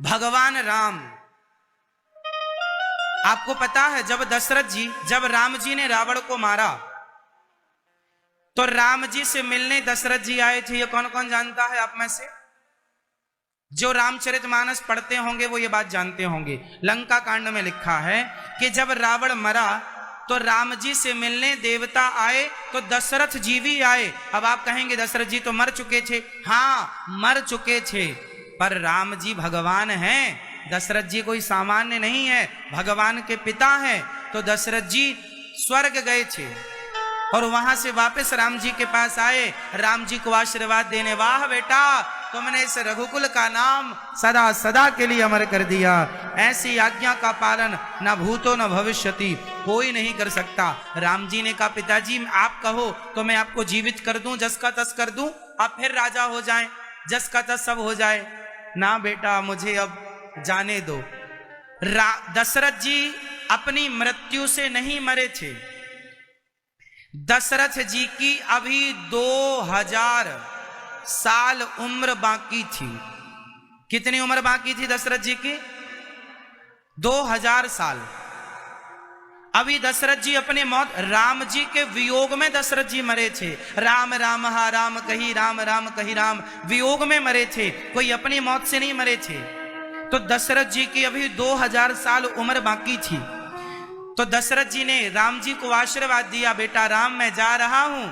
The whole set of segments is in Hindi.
भगवान राम, आपको पता है जब राम जी ने रावण को मारा तो राम जी से मिलने दशरथ जी आए थे। ये कौन कौन जानता है आप में से? जो रामचरितमानस पढ़ते होंगे वो ये बात जानते होंगे। लंका कांड में लिखा है कि जब रावण मरा तो राम जी से मिलने देवता आए तो दशरथ जी भी आए। अब आप कहेंगे दशरथ जी तो मर चुके थे। हाँ, मर चुके थे, पर राम जी भगवान हैं। दशरथ जी कोई सामान्य नहीं है, भगवान के पिता हैं। तो दशरथ जी स्वर्ग गए थे और वहां से वापस राम जी के पास आए। राम जी को आशीर्वाद देने, वाह बेटा तुमने इस रघुकुल का नाम सदा सदा के लिए अमर कर दिया। ऐसी आज्ञा का पालन न भूतो न भविष्यति कोई नहीं कर सकता। राम जी ने कहा पिताजी आप कहो तो मैं आपको जीवित कर दूं, जस का तस कर दूं, आप फिर राजा हो जाएं, जस का तस सब हो जाए। ना बेटा मुझे अब जाने दो। दशरथ जी अपनी मृत्यु से नहीं मरे थे। दशरथ जी की अभी 2000 साल उम्र बाकी थी। कितनी उम्र बाकी थी दशरथ जी की? 2000 साल। अभी दशरथ जी अपने मौत, राम जी के वियोग में दशरथ जी मरे थे। राम राम हा राम कही, राम राम कही राम, वियोग में मरे थे, कोई अपनी मौत से नहीं मरे थे। तो दशरथ जी की अभी 2000 साल उम्र बाकी थी। तो दशरथ जी ने राम जी को आशीर्वाद दिया, बेटा राम मैं जा रहा हूं,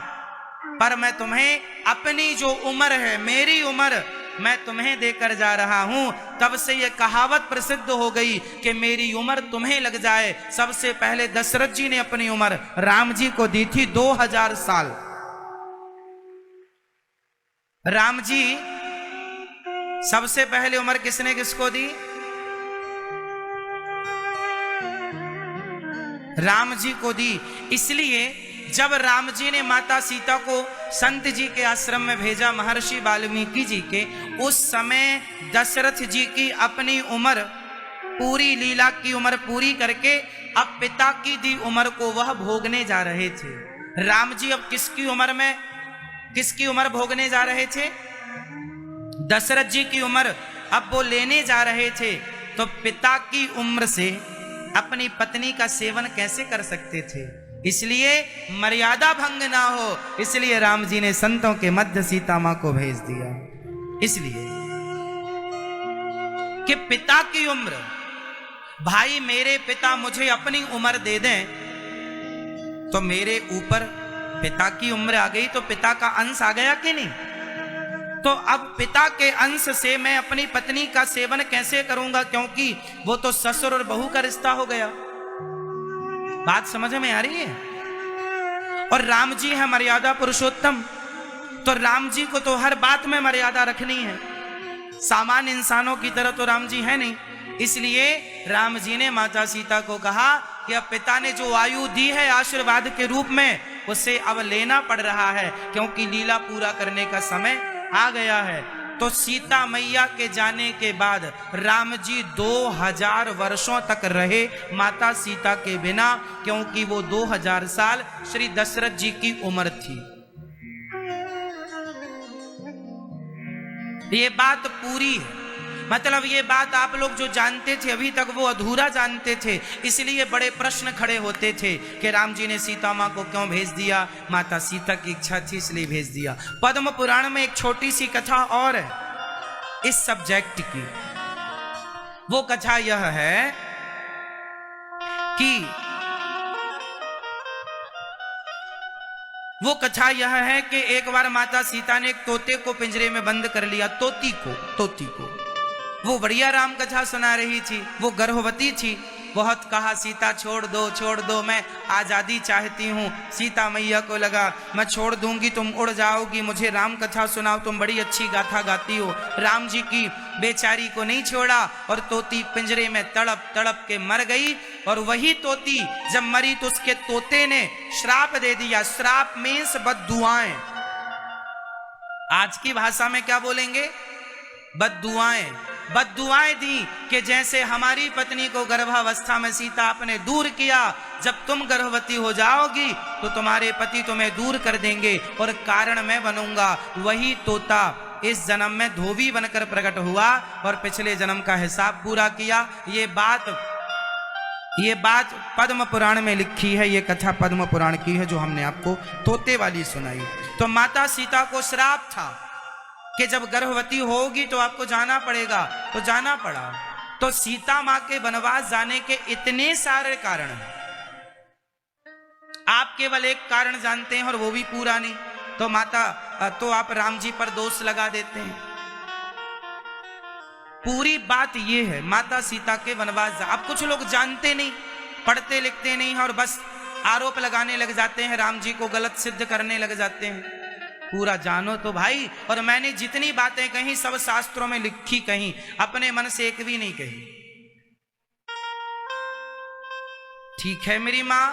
पर मैं तुम्हें अपनी जो उम्र है, मेरी उम्र मैं तुम्हें देकर जा रहा हूं। तब से यह कहावत प्रसिद्ध हो गई कि मेरी उम्र तुम्हें लग जाए। सबसे पहले दशरथ जी ने अपनी उम्र राम जी को दी थी 2000 साल। राम जी सबसे पहले उम्र किसने किसको दी? राम जी को दी। इसलिए जब राम जी ने माता सीता को संत जी के आश्रम में भेजा, महर्षि वाल्मीकि जी के, उस समय दशरथ जी की अपनी उम्र पूरी, लीला की उम्र पूरी करके अब पिता की दी उम्र को वह भोगने जा रहे थे। राम जी अब किसकी उम्र भोगने जा रहे थे? दशरथ जी की उम्र अब वो लेने जा रहे थे। तो पिता की उम्र से अपनी पत्नी का सेवन कैसे कर सकते थे? इसलिए मर्यादा भंग ना हो, इसलिए राम जी ने संतों के मध्य सीता मां को भेज दिया। इसलिए कि पिता की उम्र, भाई मेरे पिता मुझे अपनी उम्र दे दें तो मेरे ऊपर पिता की उम्र आ गई, तो पिता का अंश आ गया कि नहीं? तो अब पिता के अंश से मैं अपनी पत्नी का सेवन कैसे करूंगा, क्योंकि वो तो ससुर और बहू का रिश्ता हो गया। बात समझ में आ रही है? और राम जी है मर्यादा पुरुषोत्तम, तो राम जी को तो हर बात में मर्यादा रखनी है। सामान्य इंसानों की तरह तो राम जी है नहीं। इसलिए राम जी ने माता सीता को कहा कि अब पिता ने जो आयु दी है आशीर्वाद के रूप में, उसे अब लेना पड़ रहा है, क्योंकि लीला पूरा करने का समय आ गया है। तो सीता मैया के जाने के बाद राम जी 2000 वर्षों तक रहे माता सीता के बिना, क्योंकि वो 2000 साल श्री दशरथ जी की उम्र थी। ये बात पूरी है, मतलब ये बात आप लोग जो जानते थे अभी तक वो अधूरा जानते थे। इसलिए बड़े प्रश्न खड़े होते थे कि राम जी ने सीता मां को क्यों भेज दिया? माता सीता की इच्छा थी इसलिए भेज दिया। पद्म पुराण में एक छोटी सी कथा और है इस सब्जेक्ट की। वो कथा यह है कि एक बार माता सीता ने एक तोते को पिंजरे में बंद कर लिया। तोती को वो बढ़िया राम कथा सुना रही थी, वो गर्भवती थी। बहुत कहा सीता छोड़ दो, मैं आजादी चाहती हूँ। सीता मैया को लगा मैं छोड़ दूंगी, तुम उड़ जाओगी, मुझे राम कथा सुनाओ, तुम बड़ी अच्छी गाथा गाती हो। राम जी की बेचारी को नहीं छोड़ा और तोती पिंजरे में तड़प तड़प के मर गई। और वही तोती जब मरी तो उसके तोते ने श्राप दे दिया। श्राप मीन्स बद्दुआएं। आज की भाषा में क्या बोलेंगे? बद्दुआएं दी कि जैसे हमारी पत्नी को गर्भावस्था में सीता आपने दूर किया, जब तुम गर्भवती हो जाओगी तो तुम्हारे पति तुम्हें दूर कर देंगे और कारण मैं बनूंगा। वही तोता इस जन्म में धोबी बनकर प्रकट हुआ और पिछले जन्म का हिसाब पूरा किया। ये बात पद्म पुराण में लिखी है, ये कथा पद्म पुराण की है जो हमने आपको तोते वाली सुनाई। तो माता सीता को श्राप था कि जब गर्भवती होगी तो आपको जाना पड़ेगा, तो जाना पड़ा। तो सीता मां के वनवास जाने के इतने सारे कारण हैं, आप केवल एक कारण जानते हैं और वो भी पूरा नहीं। तो आप राम जी पर दोष लगा देते हैं। पूरी बात ये है, माता सीता के वनवास, आप कुछ लोग जानते नहीं, पढ़ते लिखते नहीं और बस आरोप लगाने लग जाते हैं, राम जी को गलत सिद्ध करने लग जाते हैं। पूरा जानो तो भाई। और मैंने जितनी बातें कही सब शास्त्रों में लिखी कही, अपने मन से एक भी नहीं कही। ठीक है मेरी माँ,